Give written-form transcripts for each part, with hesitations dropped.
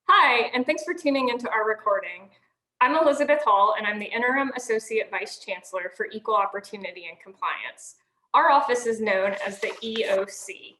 Hi, and thanks for tuning into our recording. I'm Elizabeth Hall, and I'm the Interim Associate Vice Chancellor for Equal Opportunity and Compliance. Our office is known as the EOC.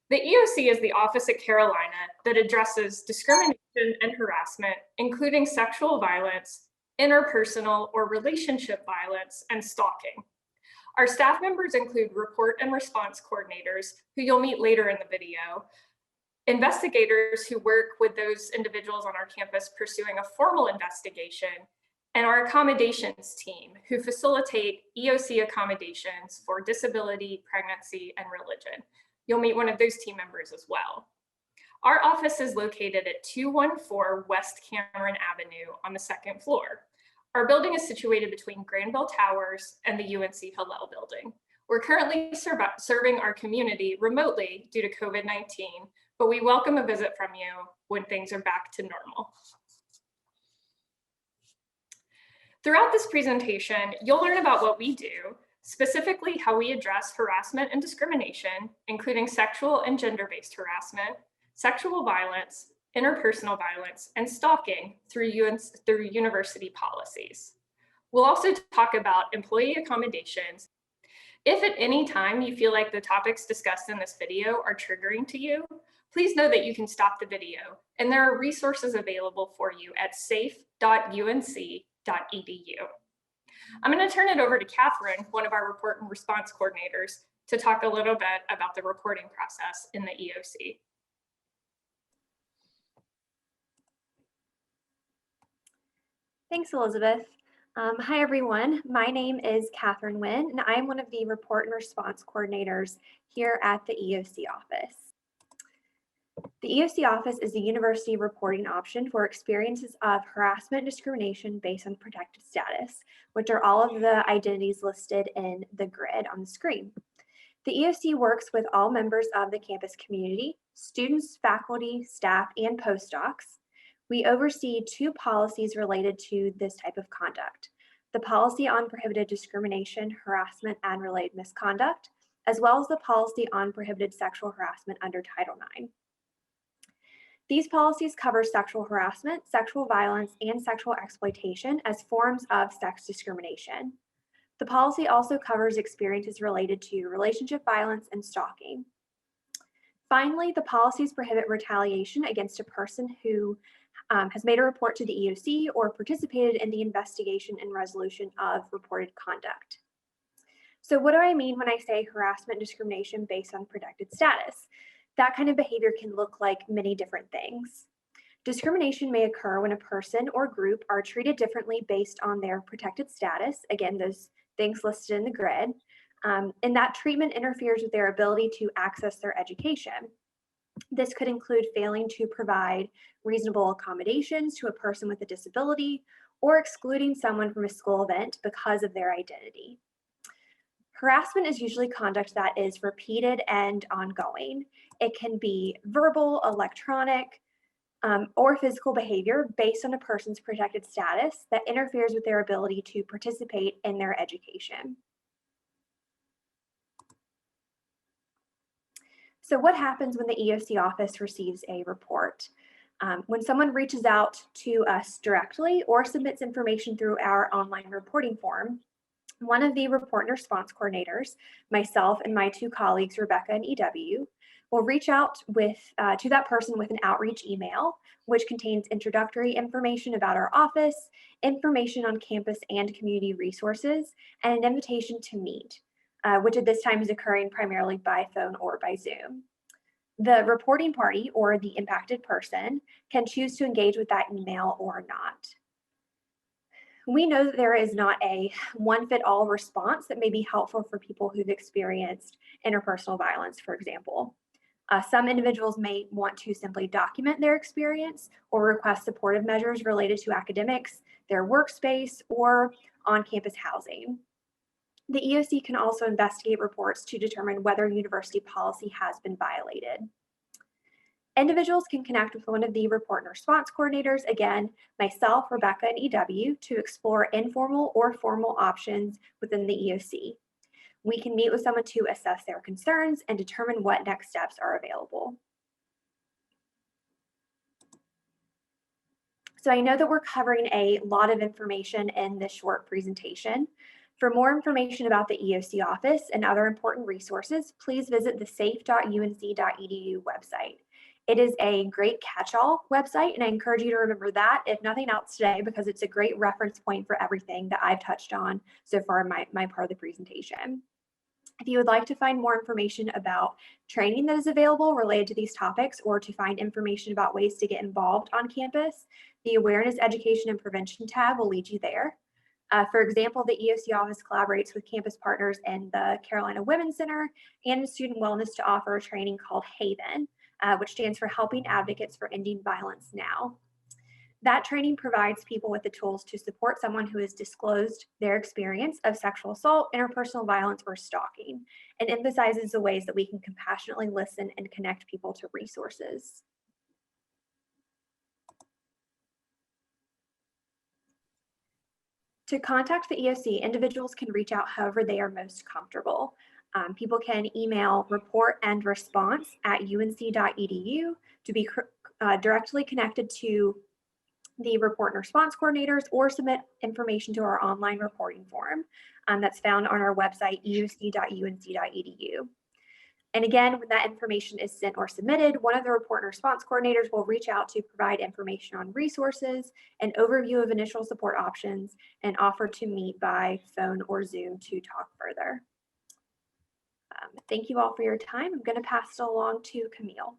The EOC is the office at Carolina that addresses discrimination and harassment, including sexual violence, interpersonal or relationship violence, and stalking. Our staff members include report and response coordinators, who you'll meet later in the video, investigators who work with those individuals on our campus pursuing a formal investigation, and our accommodations team who facilitate EOC accommodations for disability, pregnancy, and religion. You'll meet one of those team members as well. Our office is located at 214 West Cameron Avenue on the second floor. Our building is situated between Granville Towers and the UNC Hillel building. We're currently serving our community remotely due to COVID-19, but we welcome a visit from you when things are back to normal. Throughout this presentation, you'll learn about what we do, specifically how we address harassment and discrimination, including sexual and gender-based harassment, sexual violence, interpersonal violence, and stalking through university policies. We'll also talk about employee accommodations. If at any time you feel like the topics discussed in this video are triggering to you, please know that you can stop the video, and there are resources available for you at safe.unc.edu. I'm going to turn it over to Catherine, one of our report and response coordinators, to talk a little bit about the reporting process in the EOC. Thanks, Elizabeth. Hi, everyone. My name is Catherine Nguyen, and I'm one of the report and response coordinators here at the EOC office. The EOC office is the university reporting option for experiences of harassment and discrimination based on protected status, which are all of the identities listed in the grid on the screen. The EOC works with all members of the campus community, students, faculty, staff, and postdocs. We oversee two policies related to this type of conduct: the policy on prohibited discrimination, harassment, and related misconduct, as well as the policy on prohibited sexual harassment under Title IX. These policies cover sexual harassment, sexual violence, and sexual exploitation as forms of sex discrimination. The policy also covers experiences related to relationship violence and stalking. Finally, the policies prohibit retaliation against a person who has made a report to the EOC or participated in the investigation and resolution of reported conduct. So what do I mean when I say harassment and discrimination based on protected status? That kind of behavior can look like many different things. Discrimination may occur when a person or group are treated differently based on their protected status, again, those things listed in the grid, and that treatment interferes with their ability to access their education. This could include failing to provide reasonable accommodations to a person with a disability or excluding someone from a school event because of their identity. Harassment is usually conduct that is repeated and ongoing. It can be verbal, electronic, or physical behavior based on a person's protected status that interferes with their ability to participate in their education. So what happens when the EOC office receives a report? When someone reaches out to us directly or submits information through our online reporting form, one of the report and response coordinators, myself and my two colleagues, Rebecca and EW, will reach out to that person with an outreach email, which contains introductory information about our office, information on campus and community resources, and an invitation to meet, which at this time is occurring primarily by phone or by Zoom. The reporting party or the impacted person can choose to engage with that email or not. We know that there is not a one-fit-all response that may be helpful for people who've experienced interpersonal violence, for example. Some individuals may want to simply document their experience or request supportive measures related to academics, their workspace, or on-campus housing. The EOC can also investigate reports to determine whether university policy has been violated. Individuals can connect with one of the report and response coordinators, again, myself, Rebecca, and EW, to explore informal or formal options within the EOC. We can meet with someone to assess their concerns and determine what next steps are available. So I know that we're covering a lot of information in this short presentation. For more information about the EOC office and other important resources, please visit the safe.unc.edu website. It is a great catch-all website, and I encourage you to remember that, if nothing else today, because it's a great reference point for everything that I've touched on so far in my part of the presentation. If you would like to find more information about training that is available related to these topics, or to find information about ways to get involved on campus, the Awareness, Education, and Prevention tab will lead you there. For example, the EOC office collaborates with campus partners in the Carolina Women's Center and in Student Wellness to offer a training called Haven, which stands for Helping Advocates for Ending Violence Now. That training provides people with the tools to support someone who has disclosed their experience of sexual assault, interpersonal violence, or stalking, and emphasizes the ways that we can compassionately listen and connect people to resources. To contact the EOC, individuals can reach out however they are most comfortable. People can email report-and-response@unc.edu to be directly connected to the report and response coordinators, or submit information to our online reporting form that's found on our website, eoc.unc.edu. And again, when that information is sent or submitted, one of the report and response coordinators will reach out to provide information on resources, an overview of initial support options, and offer to meet by phone or Zoom to talk further. Thank you all for your time. I'm going to pass it along to Camille.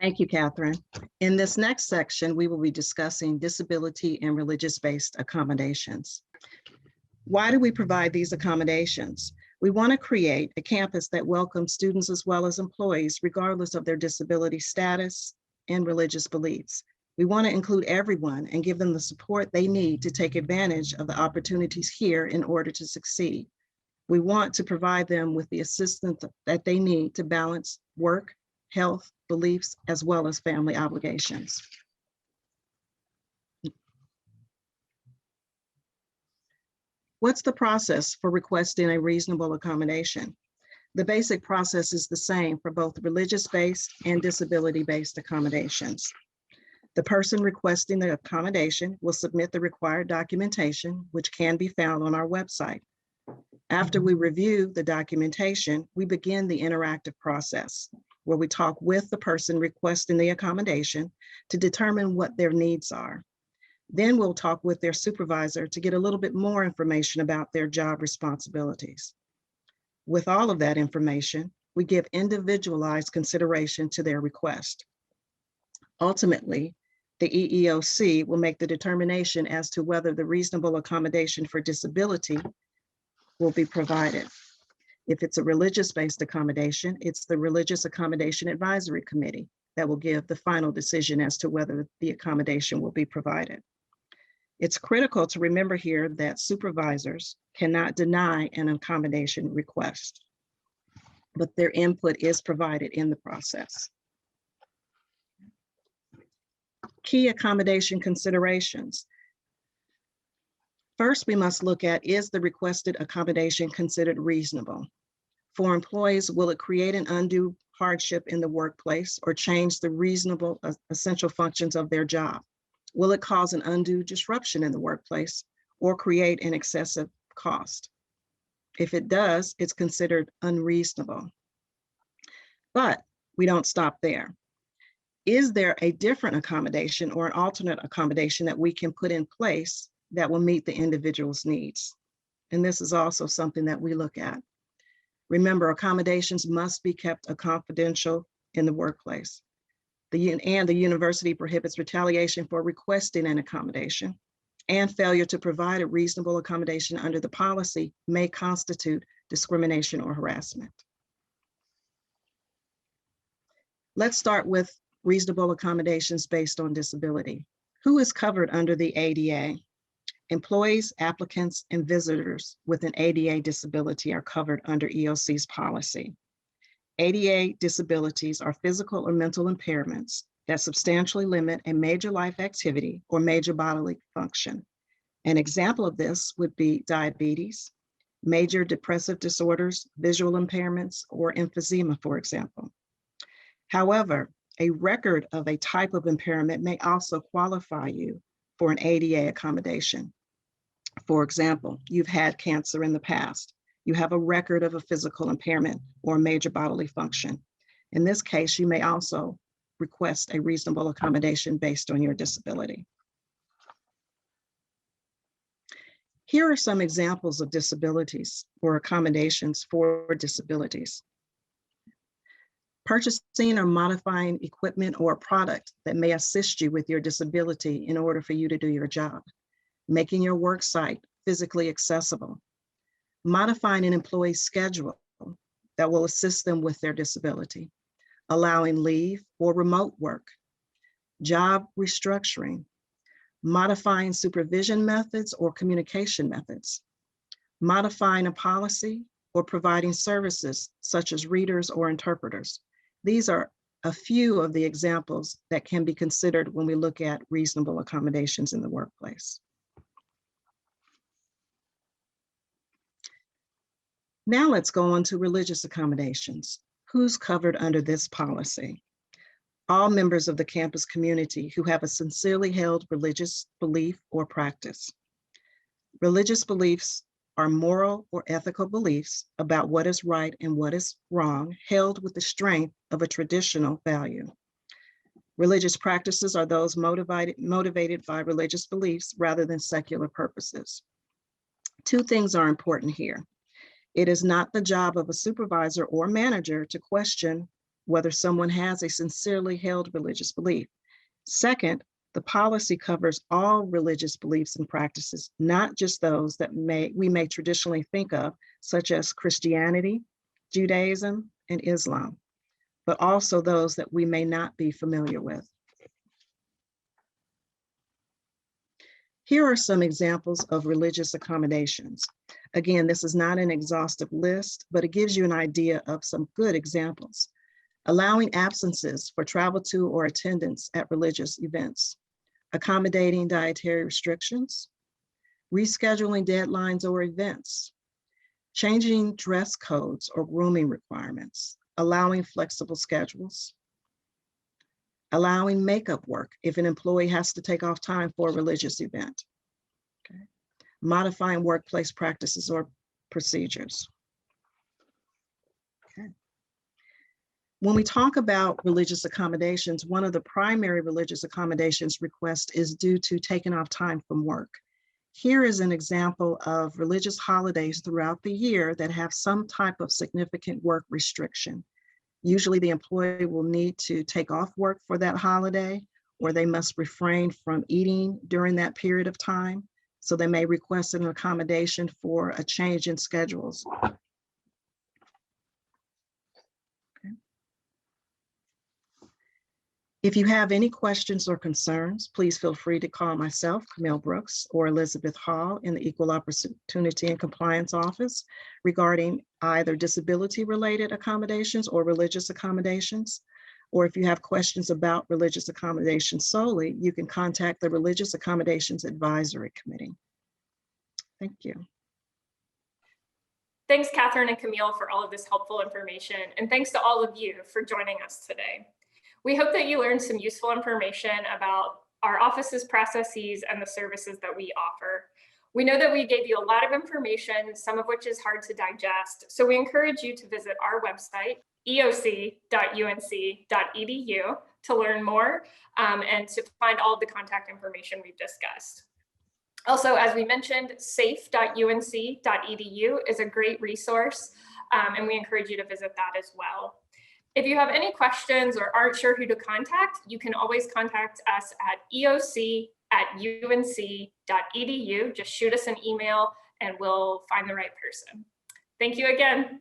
Thank you, Catherine. In this next section, we will be discussing disability and religious-based accommodations. Why do we provide these accommodations? We want to create a campus that welcomes students as well as employees, regardless of their disability status and religious beliefs. We want to include everyone and give them the support they need to take advantage of the opportunities here in order to succeed. We want to provide them with the assistance that they need to balance work, health, beliefs, as well as family obligations. What's the process for requesting a reasonable accommodation? The basic process is the same for both religious-based and disability-based accommodations. The person requesting the accommodation will submit the required documentation, which can be found on our website. After we review the documentation, we begin the interactive process, where we talk with the person requesting the accommodation to determine what their needs are. Then we'll talk with their supervisor to get a little bit more information about their job responsibilities. With all of that information, we give individualized consideration to their request. Ultimately, the EEOC will make the determination as to whether the reasonable accommodation for disability will be provided. If it's a religious-based accommodation, it's the Religious Accommodation Advisory Committee that will give the final decision as to whether the accommodation will be provided. It's critical to remember here that supervisors cannot deny an accommodation request, but their input is provided in the process. Key accommodation considerations. First, we must look at, is the requested accommodation considered reasonable? For employees, will it create an undue hardship in the workplace or change the reasonable essential functions of their job? Will it cause an undue disruption in the workplace or create an excessive cost? If it does, it's considered unreasonable. But we don't stop there. Is there a different accommodation or an alternate accommodation that we can put in place that will meet the individual's needs? And this is also something that we look at. Remember, accommodations must be kept confidential in the workplace. The university prohibits retaliation for requesting an accommodation, and failure to provide a reasonable accommodation under the policy may constitute discrimination or harassment. Let's start with reasonable accommodations based on disability. Who is covered under the ADA? Employees, applicants, and visitors with an ADA disability are covered under EOC's policy. ADA disabilities are physical or mental impairments that substantially limit a major life activity or major bodily function. An example of this would be diabetes, major depressive disorders, visual impairments, or emphysema, for example. However, A record of a type of impairment may also qualify you for an ADA accommodation. For example, you've had cancer in the past. You have a record of a physical impairment or major bodily function. In this case, you may also request a reasonable accommodation based on your disability. Here are some examples of disabilities or accommodations for disabilities. Purchasing or modifying equipment or a product that may assist you with your disability in order for you to do your job. Making your work site physically accessible. Modifying an employee's schedule that will assist them with their disability. Allowing leave or remote work. Job restructuring. Modifying supervision methods or communication methods. Modifying a policy or providing services such as readers or interpreters. These are a few of the examples that can be considered when we look at reasonable accommodations in the workplace. Now let's go on to religious accommodations. Who's covered under this policy? All members of the campus community who have a sincerely held religious belief or practice. Religious beliefs are moral or ethical beliefs about what is right and what is wrong, held with the strength of a traditional value. Religious practices are those motivated by religious beliefs rather than secular purposes. Two things are important here. It is not the job of a supervisor or manager to question whether someone has a sincerely held religious belief. Second, the policy covers all religious beliefs and practices, not just those that we may traditionally think of, such as Christianity, Judaism, and Islam, but also those that we may not be familiar with. Here are some examples of religious accommodations. Again, this is not an exhaustive list, but it gives you an idea of some good examples. Allowing absences for travel to or attendance at religious events. Accommodating dietary restrictions, rescheduling deadlines or events, changing dress codes or grooming requirements, allowing flexible schedules, allowing makeup work if an employee has to take off time for a religious event, okay. Modifying workplace practices or procedures. Okay. When we talk about religious accommodations, one of the primary religious accommodations request is due to taking off time from work. Here is an example of religious holidays throughout the year that have some type of significant work restriction. Usually the employee will need to take off work for that holiday, or they must refrain from eating during that period of time. So they may request an accommodation for a change in schedules. If you have any questions or concerns, please feel free to call myself, Camille Brooks, or Elizabeth Hall in the Equal Opportunity and Compliance Office regarding either disability-related accommodations or religious accommodations. Or if you have questions about religious accommodations solely, you can contact the Religious Accommodations Advisory Committee. Thank you. Thanks, Catherine and Camille, for all of this helpful information. And thanks to all of you for joining us today. We hope that you learned some useful information about our office's processes and the services that we offer. We know that we gave you a lot of information, some of which is hard to digest. So we encourage you to visit our website, eoc.unc.edu, to learn more and to find all of the contact information we've discussed. Also, as we mentioned, safe.unc.edu is a great resource, and we encourage you to visit that as well. If you have any questions or aren't sure who to contact, you can always contact us at eoc@unc.edu. Just shoot us an email and we'll find the right person. Thank you again.